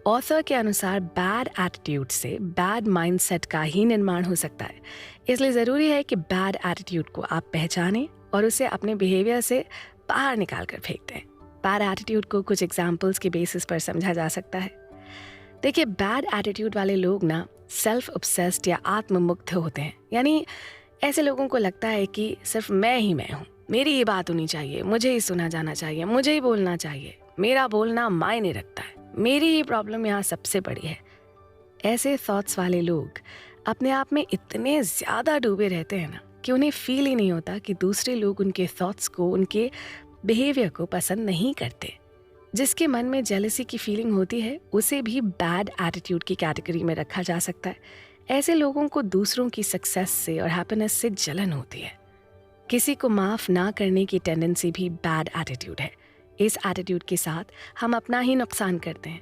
Author के अनुसार bad attitude से बैड माइंडसेट का ही निर्माण हो सकता है। इसलिए ज़रूरी है कि बैड एटीट्यूड को आप पहचानें और उसे अपने बिहेवियर से बाहर निकाल कर फेंक दें। बैड एटीट्यूड को कुछ एग्जाम्पल्स के बेसिस पर समझा जा सकता है। देखिए, बैड एटीट्यूड वाले लोग ना सेल्फ ऑब्सेस्ड या आत्ममुग्ध होते हैं। यानी ऐसे लोगों को लगता है कि सिर्फ मैं ही मैं हूँ, मेरी ही बात होनी चाहिए, मुझे ही सुना जाना चाहिए, मुझे ही बोलना चाहिए, मेरा बोलना मायने रखता है, मेरी ही प्रॉब्लम यहाँ सबसे बड़ी है। ऐसे थॉट्स वाले लोग अपने आप में इतने ज़्यादा डूबे रहते हैं ना कि उन्हें फील ही नहीं होता कि दूसरे लोग उनके थॉट्स को, उनके बिहेवियर को पसंद नहीं करते। जिसके मन में जेलसी की फीलिंग होती है उसे भी बैड एटीट्यूड की कैटेगरी में रखा जा सकता है। ऐसे लोगों को दूसरों की सक्सेस से और हैप्पीनेस से जलन होती है। किसी को माफ़ ना करने की टेंडेंसी भी बैड एटीट्यूड है। इस एटीट्यूड के साथ हम अपना ही नुकसान करते हैं।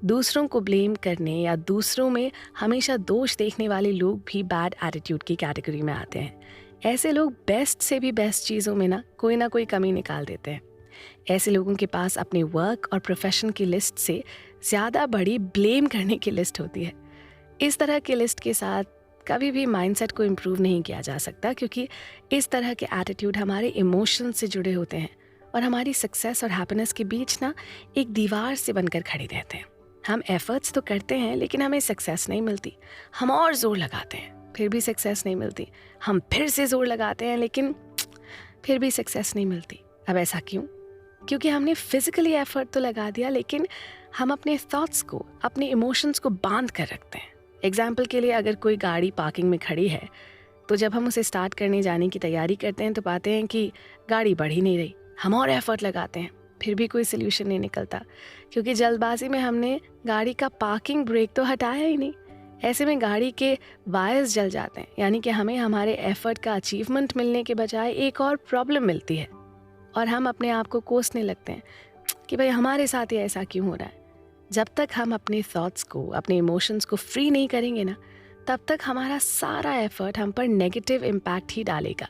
दूसरों को ब्लेम करने या दूसरों में हमेशा दोष देखने वाले लोग भी बैड एटीट्यूड की कैटेगरी में आते हैं। ऐसे लोग बेस्ट से भी बेस्ट चीज़ों में ना कोई कमी निकाल देते हैं। ऐसे लोगों के पास अपने वर्क और प्रोफेशन की लिस्ट से ज़्यादा बड़ी ब्लेम करने की लिस्ट होती है। इस तरह की लिस्ट के साथ कभी भी माइंडसेट को इम्प्रूव नहीं किया जा सकता, क्योंकि इस तरह के एटीट्यूड हमारे इमोशन से जुड़े होते हैं और हमारी सक्सेस और हैप्पीनेस के बीच ना एक दीवार से बनकर खड़े रहते हैं। हम एफर्ट्स तो करते हैं लेकिन हमें सक्सेस नहीं मिलती। हम और ज़ोर लगाते हैं फिर भी सक्सेस नहीं मिलती। हम फिर से ज़ोर लगाते हैं लेकिन फिर भी सक्सेस नहीं मिलती। अब ऐसा क्यों? क्योंकि हमने फिजिकली एफर्ट तो लगा दिया लेकिन हम अपने थॉट्स को, अपने इमोशंस को बांध कर रखते हैं। एग्जाम्पल के लिए, अगर कोई गाड़ी पार्किंग में खड़ी है तो जब हम उसे स्टार्ट करने जाने की तैयारी करते हैं तो पाते हैं कि गाड़ी बढ़ ही नहीं रही। हम और एफर्ट लगाते हैं फिर भी कोई सोल्यूशन नहीं निकलता, क्योंकि जल्दबाजी में हमने गाड़ी का पार्किंग ब्रेक तो हटाया ही नहीं। ऐसे में गाड़ी के वायर्स जल जाते हैं, यानी कि हमें हमारे एफर्ट का अचीवमेंट मिलने के बजाय एक और प्रॉब्लम मिलती है और हम अपने आप को कोसने लगते हैं कि भाई हमारे साथ ही ऐसा क्यों हो रहा है। जब तक हम अपने थॉट्स को, अपने इमोशंस को फ्री नहीं करेंगे ना, तब तक हमारा सारा एफर्ट हम पर नेगेटिव इम्पैक्ट ही डालेगा।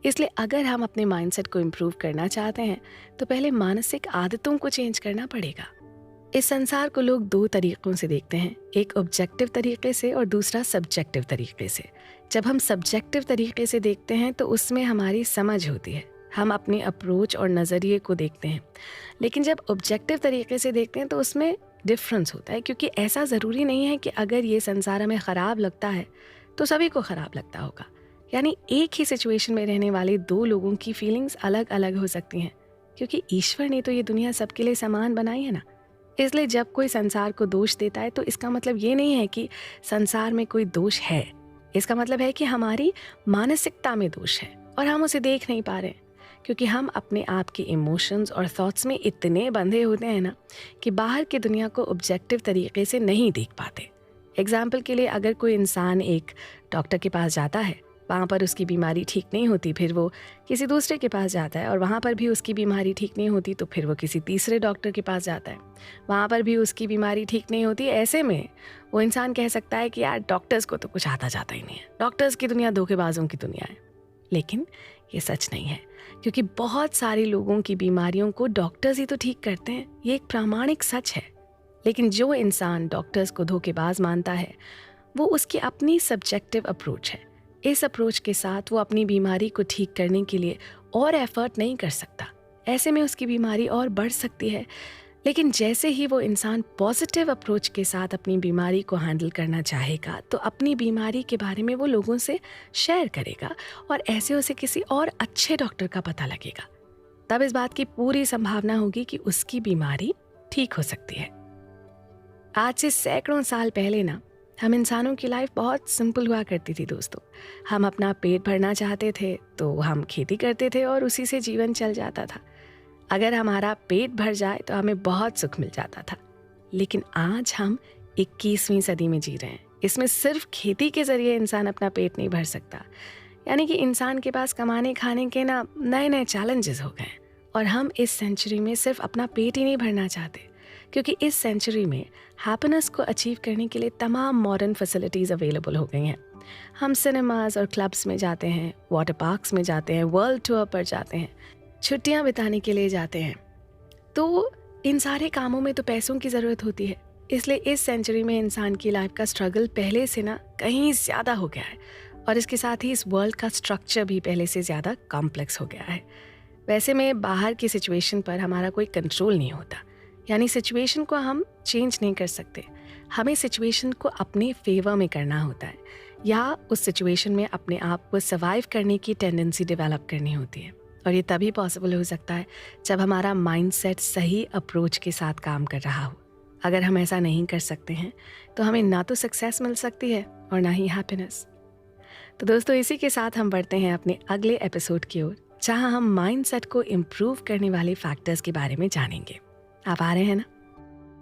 इसलिए अगर हम अपने माइंडसेट को इम्प्रूव करना चाहते हैं तो पहले मानसिक आदतों को चेंज करना पड़ेगा। इस संसार को लोग दो तरीक़ों से देखते हैं, एक ऑब्जेक्टिव तरीके से और दूसरा सब्जेक्टिव तरीके से। जब हम सब्जेक्टिव तरीके से देखते हैं तो उसमें हमारी समझ होती है, हम अपने अप्रोच और नज़रिए को देखते हैं। लेकिन जब ऑब्जेक्टिव तरीके से देखते हैं तो उसमें डिफरेंस होता है, क्योंकि ऐसा ज़रूरी नहीं है कि अगर ये संसार हमें ख़राब लगता है तो सभी को ख़राब लगता होगा। यानी एक ही सिचुएशन में रहने वाले दो लोगों की फीलिंग्स अलग अलग हो सकती हैं, क्योंकि ईश्वर ने तो ये दुनिया सबके लिए समान बनाई है ना। इसलिए जब कोई संसार को दोष देता है तो इसका मतलब ये नहीं है कि संसार में कोई दोष है। इसका मतलब है कि हमारी मानसिकता में दोष है और हम उसे देख नहीं पा रहे हैं, क्योंकि हम अपने आप के इमोशंस और थॉट्स में इतने बंधे होते हैं ना कि बाहर की दुनिया को ऑब्जेक्टिव तरीके से नहीं देख पाते। एग्जाम्पल के लिए, अगर कोई इंसान एक डॉक्टर के पास जाता है, वहाँ पर उसकी बीमारी ठीक नहीं होती, फिर वो किसी दूसरे के पास जाता है और वहाँ पर भी उसकी बीमारी ठीक नहीं होती, तो फिर वो किसी तीसरे डॉक्टर के पास जाता है, वहाँ पर भी उसकी बीमारी ठीक नहीं होती। ऐसे में वो इंसान कह सकता है कि यार डॉक्टर्स को तो कुछ आता जाता ही नहीं है, डॉक्टर्स की दुनिया धोखेबाजों की दुनिया है। लेकिन ये सच नहीं है, क्योंकि बहुत सारे लोगों की बीमारियों को डॉक्टर्स ही तो ठीक करते हैं। ये एक प्रामाणिक सच है। लेकिन जो इंसान डॉक्टर्स को धोखेबाज मानता है वो उसकी अपनी सब्जेक्टिव अप्रोच है। इस अप्रोच के साथ वो अपनी बीमारी को ठीक करने के लिए और एफर्ट नहीं कर सकता। ऐसे में उसकी बीमारी और बढ़ सकती है। लेकिन जैसे ही वो इंसान पॉजिटिव अप्रोच के साथ अपनी बीमारी को हैंडल करना चाहेगा तो अपनी बीमारी के बारे में वो लोगों से शेयर करेगा और ऐसे उसे किसी और अच्छे डॉक्टर का पता लगेगा। तब इस बात की पूरी संभावना होगी कि उसकी बीमारी ठीक हो सकती है। आज से सैकड़ों साल पहले ना, हम इंसानों की लाइफ बहुत सिंपल हुआ करती थी दोस्तों। हम अपना पेट भरना चाहते थे तो हम खेती करते थे और उसी से जीवन चल जाता था। अगर हमारा पेट भर जाए तो हमें बहुत सुख मिल जाता था। लेकिन आज हम 21वीं सदी में जी रहे हैं। इसमें सिर्फ खेती के ज़रिए इंसान अपना पेट नहीं भर सकता। यानी कि इंसान के पास कमाने खाने के ना नए नए चैलेंजेस हो गए और हम इस सेंचुरी में सिर्फ अपना पेट ही नहीं भरना चाहते, क्योंकि इस सेंचुरी में हैप्पीनेस को अचीव करने के लिए तमाम मॉडर्न फैसिलिटीज़ अवेलेबल हो गई हैं। हम सिनेमाज और क्लब्स में जाते हैं, वाटर पार्क्स में जाते हैं, वर्ल्ड टूर पर जाते हैं, छुट्टियां बिताने के लिए जाते हैं। तो इन सारे कामों में तो पैसों की ज़रूरत होती है। इसलिए इस सेंचुरी में इंसान की लाइफ का स्ट्रगल पहले से ना कहीं ज़्यादा हो गया है, और इसके साथ ही इस वर्ल्ड का स्ट्रक्चर भी पहले से ज़्यादा कॉम्प्लेक्स हो गया है। वैसे में बाहर की सिचुएशन पर हमारा कोई कंट्रोल नहीं होता, यानी सिचुएशन को हम चेंज नहीं कर सकते। हमें सिचुएशन को अपने फेवर में करना होता है, या उस सिचुएशन में अपने आप को सर्वाइव करने की टेंडेंसी डेवलप करनी होती है। और ये तभी पॉसिबल हो सकता है जब हमारा माइंडसेट सही अप्रोच के साथ काम कर रहा हो। अगर हम ऐसा नहीं कर सकते हैं तो हमें ना तो सक्सेस मिल सकती है और ना ही हैप्पीनेस। तो दोस्तों, इसी के साथ हम बढ़ते हैं अपने अगले एपिसोड की ओर, जहां हम माइंडसेट को इम्प्रूव करने वाले फैक्टर्स के बारे में जानेंगे। आप आ रहे हैं ना?